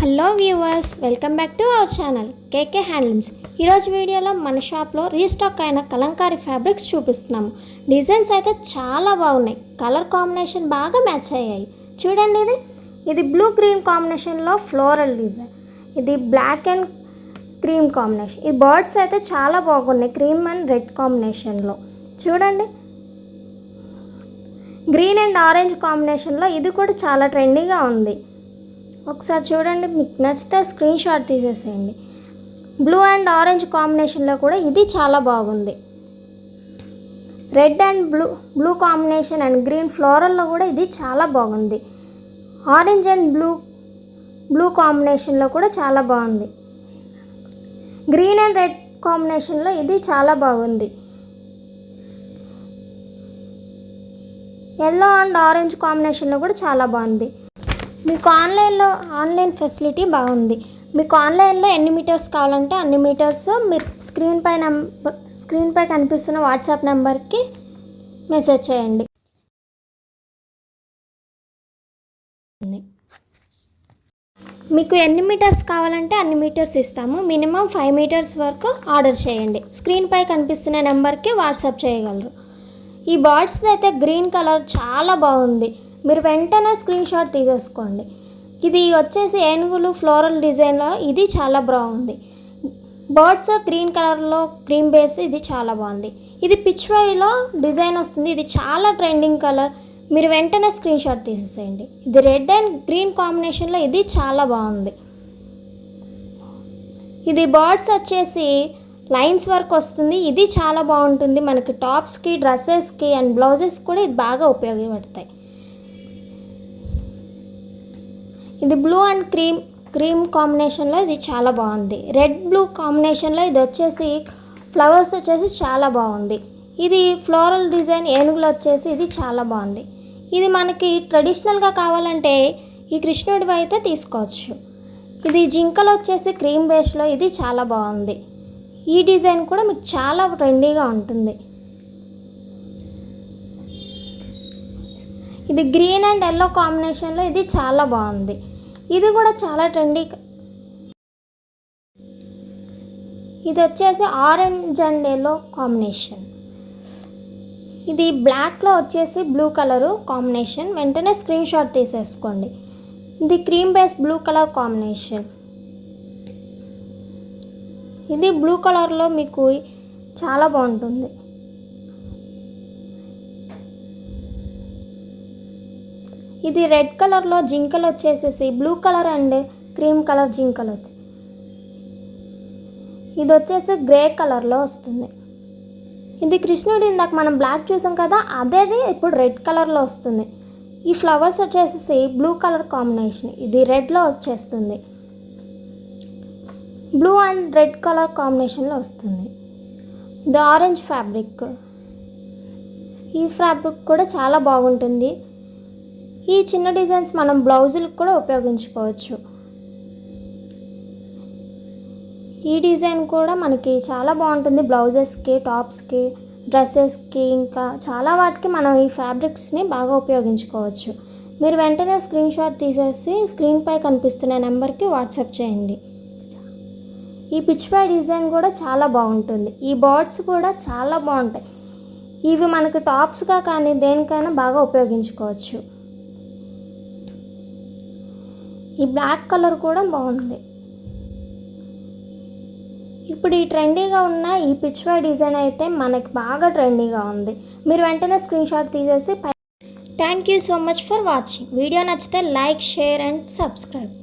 Hello viewers, welcome back to our channel KK handlooms. ఈరోజు వీడియోలో మన షాప్లో రీస్టాక్ అయిన కలంకారీ ఫ్యాబ్రిక్స్ చూపిస్తున్నాము. డిజైన్స్ అయితే చాలా బాగున్నాయి, కలర్ కాంబినేషన్ బాగా మ్యాచ్ అయ్యాయి. చూడండి, ఇది బ్లూ గ్రీన్ కాంబినేషన్లో ఫ్లోరల్ డిజైన్, ఇది బ్లాక్ అండ్ క్రీమ్ కాంబినేషన్. ఈ బర్డ్స్ అయితే చాలా బాగున్నాయి, క్రీమ్ అండ్ రెడ్ కాంబినేషన్లో. చూడండి, గ్రీన్ అండ్ ఆరెంజ్ కాంబినేషన్లో ఇది కూడా చాలా ట్రెండీగా ఉంది. ఒకసారి చూడండి, మీకు నచ్చితే స్క్రీన్ షాట్ తీసేసేయండి. బ్లూ అండ్ ఆరెంజ్ కాంబినేషన్లో కూడా ఇది చాలా బాగుంది. Red and blue combination and green ఫ్లోరల్లో కూడా ఇది చాలా బాగుంది. ఆరెంజ్ అండ్ బ్లూ కాంబినేషన్లో కూడా చాలా బాగుంది. గ్రీన్ అండ్ రెడ్ కాంబినేషన్లో ఇది చాలా బాగుంది. ఎల్లో అండ్ ఆరెంజ్ కాంబినేషన్లో కూడా చాలా బాగుంది. మీకు ఆన్లైన్ ఫెసిలిటీ బాగుంది. మీకు ఆన్లైన్లో ఎన్ని మీటర్స్ కావాలంటే అన్ని మీటర్స్ మీరు స్క్రీన్పై కనిపిస్తున్న వాట్సాప్ నెంబర్కి మెసేజ్ చేయండి. మీకు ఎన్ని మీటర్స్ కావాలంటే అన్ని మీటర్స్ ఇస్తాము. మినిమం 5 మీటర్స్ వరకు ఆర్డర్ చేయండి. స్క్రీన్పై కనిపిస్తున్న నెంబర్కి వాట్సాప్ చేయగలరు. ఈ బర్డ్స్ అయితే గ్రీన్ కలర్ చాలా బాగుంది, మీరు వెంటనే స్క్రీన్ షాట్ తీసేసుకోండి. ఇది వచ్చేసి ఏనుగులు ఫ్లోరల్ డిజైన్లో ఇది చాలా బాగుంది. బర్డ్స్ గ్రీన్ కలర్లో క్రీమ్ బేస్, ఇది చాలా బాగుంది. ఇది పిచ్వాయిలో డిజైన్ వస్తుంది, ఇది చాలా ట్రెండింగ్ కలర్, మీరు వెంటనే స్క్రీన్ షాట్ తీసేసేయండి. ఇది రెడ్ అండ్ గ్రీన్ కాంబినేషన్లో ఇది చాలా బాగుంది. ఇది బర్డ్స్ వచ్చేసి లైన్స్ వర్క్ వస్తుంది, ఇది చాలా బాగుంటుంది. మనకి టాప్స్కి, డ్రెస్సెస్కి అండ్ బ్లౌజెస్ కూడా ఇది బాగా ఉపయోగపడతాయి. ఇది బ్లూ అండ్ క్రీమ్ కాంబినేషన్లో ఇది చాలా బాగుంది. రెడ్ బ్లూ కాంబినేషన్లో ఇది వచ్చేసి ఫ్లవర్స్ వచ్చేసి చాలా బాగుంది. ఇది ఫ్లోరల్ డిజైన్ ఏనుగులు వచ్చేసి ఇది చాలా బాగుంది. ఇది మనకి ట్రెడిషనల్గా కావాలంటే ఈ కృష్ణుడివి అయితే తీసుకోవచ్చు. ఇది జింకలు వచ్చేసి క్రీమ్ బేస్లో ఇది చాలా బాగుంది. ఈ డిజైన్ కూడా మీకు చాలా ట్రెండీగా ఉంటుంది. ఇది గ్రీన్ అండ్ ఎల్లో కాంబినేషన్లో ఇది చాలా బాగుంది. ఇది కూడా చాలా ట్రెండీ. ఇది వచ్చేసి ఆరెంజ్ అండ్ ఎల్లో కాంబినేషన్. ఇది బ్లాక్లో వచ్చేసి బ్లూ కలరు కాంబినేషన్, వెంటనే స్క్రీన్ షాట్ తీసేసుకోండి. ఇది cream base blue colour combination. ఇది బ్లూ కలర్లో మీకు చాలా బాగుంటుంది. ఇది రెడ్ కలర్లో జింకలు వచ్చేసేసి blue colour and cream colour జింకలు వచ్చి, ఇది వచ్చేసి గ్రే కలర్లో వస్తుంది. ఇది కృష్ణుడు ఇందాక మనం బ్లాక్ చూసాం కదా, అదేది ఇప్పుడు రెడ్ కలర్లో వస్తుంది. ఈ ఫ్లవర్స్ వచ్చేసేసి బ్లూ కలర్ కాంబినేషన్, ఇది రెడ్లో వచ్చేస్తుంది. బ్లూ అండ్ రెడ్ కలర్ కాంబినేషన్లో వస్తుంది. ఇది ఆరెంజ్ ఫ్యాబ్రిక్. ఈ ఫ్యాబ్రిక్ కూడా చాలా బాగుంటుంది. ఈ చిన్న డిజైన్స్ మనం బ్లౌజులకు కూడా ఉపయోగించుకోవచ్చు. ఈ డిజైన్ కూడా మనకి చాలా బాగుంటుంది. బ్లౌజెస్కి, టాప్స్కి, డ్రెస్సెస్కి, ఇంకా చాలా వాటికి మనం ఈ ఫ్యాబ్రిక్స్ని బాగా ఉపయోగించుకోవచ్చు. మీరు వెంటనే స్క్రీన్ షాట్ తీసేసి స్క్రీన్పై కనిపిస్తున్న నెంబర్కి వాట్సాప్ చేయండి. ఈ పిచ్పై డిజైన్ కూడా చాలా బాగుంటుంది. ఈ బర్డ్స్ కూడా చాలా బాగుంటాయి. ఇవి మనకి టాప్స్గా కానీ దేనికైనా బాగా ఉపయోగించుకోవచ్చు. ఈ బ్లాక్ కలర్ కూడా బాగుంది. ఇప్పుడు ఈ ట్రెండీగా ఉన్న ఈ పిచ్వై డిజైన్ అయితే మనకి బాగా ట్రెండీగా ఉంది. మీరు వెంటనే స్క్రీన్ షాట్ తీసేసి thank you so much for watching. Video నచ్చితే లైక్, షేర్ అండ్ సబ్స్క్రైబ్.